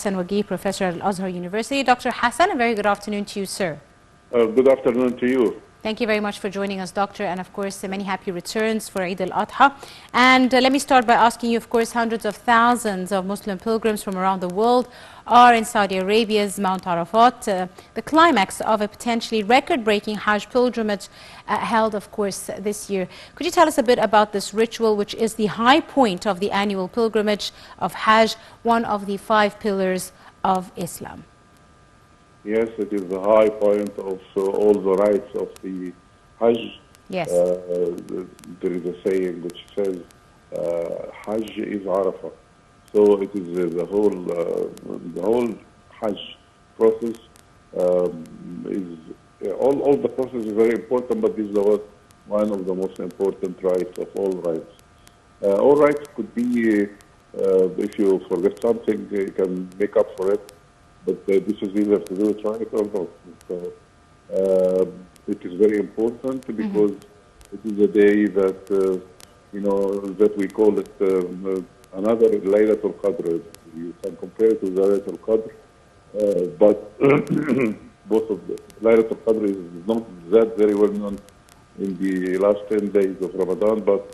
Hassan Wagi, Professor at Al-Azhar University. Dr. Hassan, a very good afternoon to you, sir. Good afternoon to you. Thank you very much for joining us, Doctor, and of course, many happy returns for Eid al-Adha. And let me start by asking you, of course, hundreds of thousands of Muslim pilgrims from around the world are in Saudi Arabia's Mount Arafat, the climax of a potentially record-breaking Hajj pilgrimage held, of course, this year. Could you tell us a bit about this ritual, which is the high point of the annual pilgrimage of Hajj, one of the 5 pillars of Islam? Yes, it is the high point of all the rites of the Hajj. Yes. There is a saying which says, Hajj is Arafah. So it is the whole Hajj process all the process is very important, but this is one of the most important rites of all rites. All rites could be, if you forget something, you can make up for it. But this is either to do it right or not. So it is very important because it is a day that that we call it another Laylatul Qadr. You can compare it to the Laylatul Qadr, but both of the Laylatul Qadr is not that very well known in the last 10 days of Ramadan, but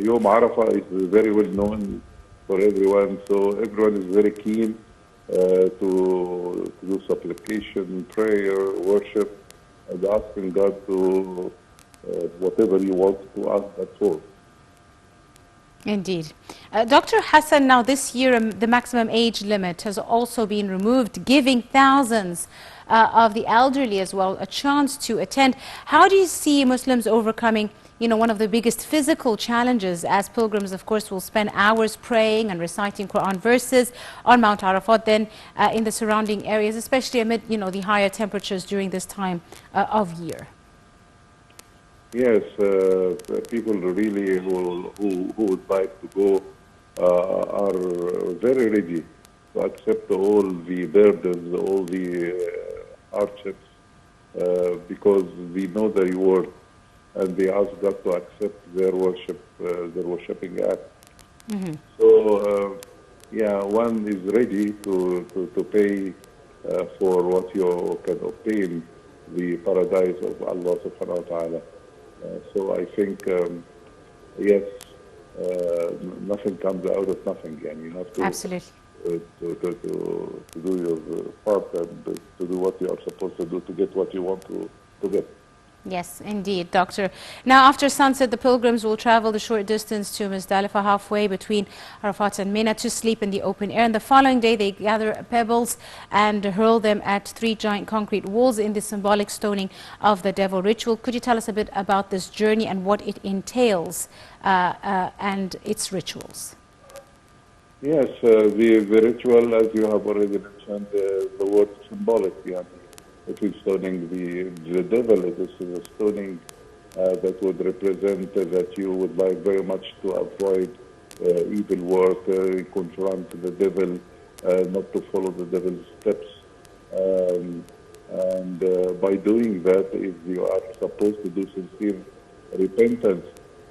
Yom Arafah is very well known for everyone. So everyone is very keen to do supplication, prayer, worship, and asking God to whatever you want to ask that for. Indeed. Dr. Hassan, now this year the maximum age limit has also been removed, giving thousands of the elderly as well a chance to attend. How do you see Muslims overcoming one of the biggest physical challenges, as pilgrims, of course, will spend hours praying and reciting Quran verses on Mount Arafat, then in the surrounding areas, especially amid, the higher temperatures during this time of year? Yes, people really who would like to go are very ready to accept all the burdens, all the hardships, because we know the reward. And they ask God to accept their worship, their worshiping act. So, one is ready to pay for what you can obtain, the paradise of Allah subhanahu wa ta'ala. So I think, yes, nothing comes out of nothing. And you have to, absolutely, to do your part and to do what you are supposed to do to get what you want to get. Yes, indeed, Doctor. Now, after sunset, the pilgrims will travel the short distance to Muzdalifah, halfway between Arafat and Mina, to sleep in the open air. And the following day, they gather pebbles and hurl them at 3 giant concrete walls in the symbolic stoning of the devil ritual. Could you tell us a bit about this journey and what it entails and its rituals? Yes, the ritual, as you have already mentioned, the word symbolic. It is stoning the devil. It is a stoning that would represent that you would like very much to avoid evil work, confront the devil, not to follow the devil's steps. And by doing that, if you are supposed to do sincere repentance,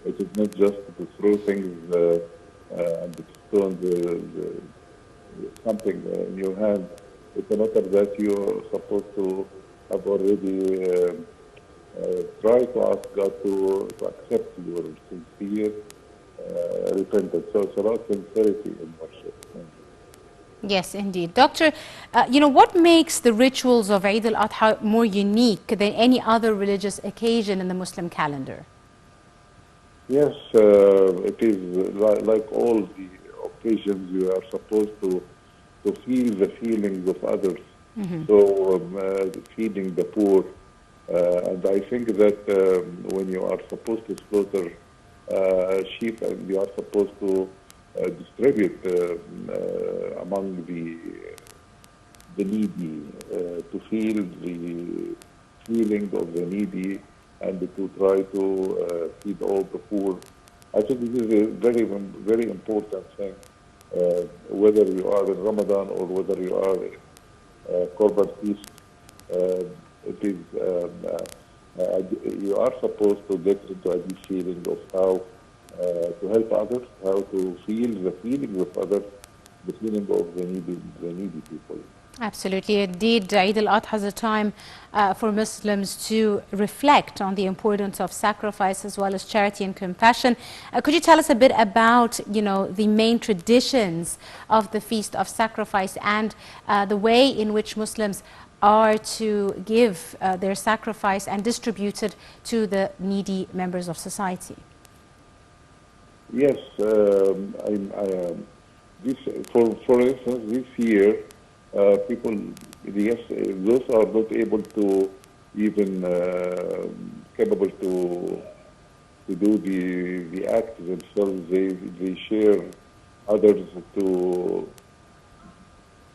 it is not just to throw things and to stone something in your hand. It's a matter that you're supposed to have already tried to ask God to accept your sincere repentance. So it's about sincerity in worship. Yes, indeed. Doctor, what makes the rituals of Eid al-Adha more unique than any other religious occasion in the Muslim calendar? Yes, it is like all the occasions you are supposed to feel the feelings of others. So feeding the poor. And I think that when you are supposed to slaughter sheep and you are supposed to distribute among the needy, to feel the feeling of the needy and to try to feed all the poor. I think this is a very, very important thing. Whether you are in Ramadan or whether you are in Korban feast, it is you are supposed to get into a deep feeling of how to help others, how to feel the feelings of others, the feeling of the needy people. Absolutely. Indeed, Eid al-Adha is a time for Muslims to reflect on the importance of sacrifice as well as charity and compassion. Could you tell us a bit about, the main traditions of the Feast of Sacrifice and the way in which Muslims are to give their sacrifice and distribute it to the needy members of society? Yes, this, for instance, this year, people, yes, those are not able to even capable to do the act themselves. They share others to.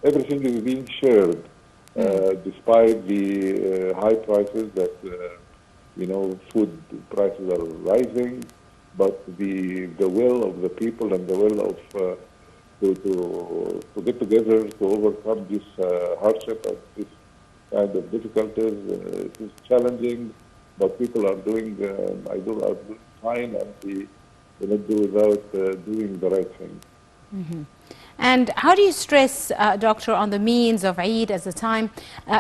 Everything is being shared, despite the high prices that food prices are rising, but the will of the people and the will of to get together to overcome this hardship and this kind of difficulties. It is challenging, but people are doing, are doing fine, and they cannot do without doing the right thing. Mm-hmm. And how do you stress, Doctor, on the means of Eid as a time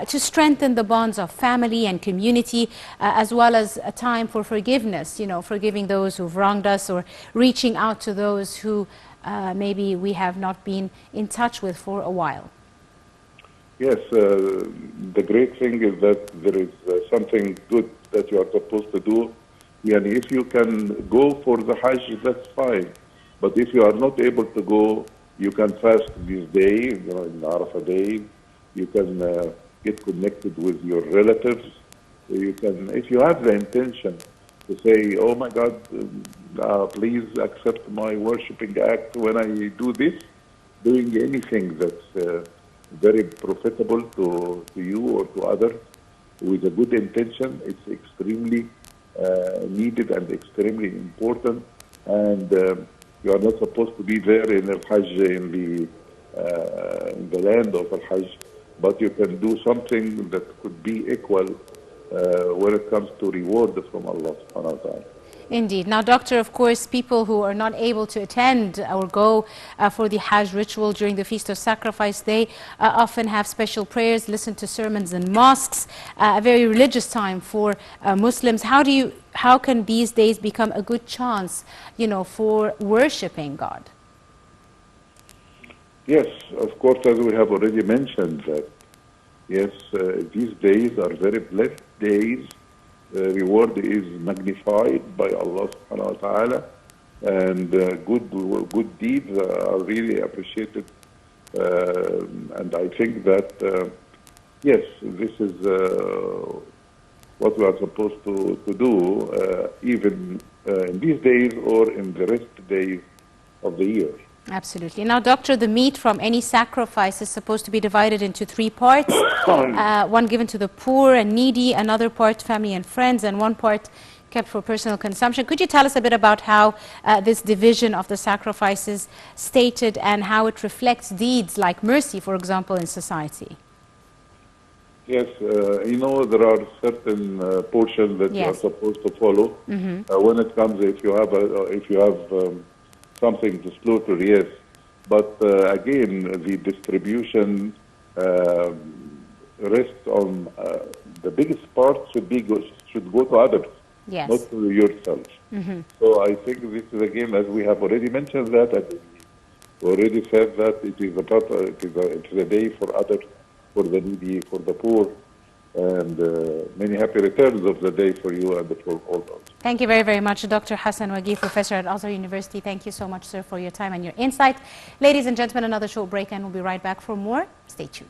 to strengthen the bonds of family and community, as well as a time for forgiveness, forgiving those who've wronged us or reaching out to those who maybe we have not been in touch with for a while? Yes, the great thing is that there is something good that you are supposed to do. And if you can go for the Hajj, that's fine. But if you are not able to go, you can fast this day, in Arafah day. You can get connected with your relatives. You can, if you have the intention to say, oh my God, please accept my worshiping act when I do this, doing anything that's very profitable to you or to others with a good intention, it's extremely needed and extremely important. And you are not supposed to be there in Al-Hajj, in the land of Al-Hajj, but you can do something that could be equal when it comes to reward from Allah subhanahu wa ta'ala. Indeed. Now, Doctor, of course, people who are not able to attend or go for the Hajj ritual during the Feast of Sacrifice, they often have special prayers, listen to sermons in mosques, a very religious time for Muslims. How can these days become a good chance, for worshipping God? Yes, of course, as we have already mentioned that, yes, these days are very blessed days. Reward is magnified by Allah subhanahu wa ta'ala, and good deeds are really appreciated. And I think that, yes, this is what we are supposed to do, even in these days or in the rest days of the year. Absolutely. Now, Doctor, the meat from any sacrifice is supposed to be divided into 3 parts. One given to the poor and needy, another part family and friends, and one part kept for personal consumption. Could you tell us a bit about how this division of the sacrifice is stated and how it reflects deeds like mercy, for example, in society? Yes, there are certain portions that you are supposed to follow. When it comes, if you have something to slaughter, yes. But again, the distribution rests on the biggest part should go to others, not to yourself. So I think this is, again, as we have already mentioned that, and we already said that it is a day for others, for the needy, for the poor, and many happy returns of the day for you and for all those. Thank you very, very much, Dr. Hassan Waghi, Professor at Azhar University. Thank you so much, sir, for your time and your insight. Ladies and gentlemen, another short break and we'll be right back for more. Stay tuned.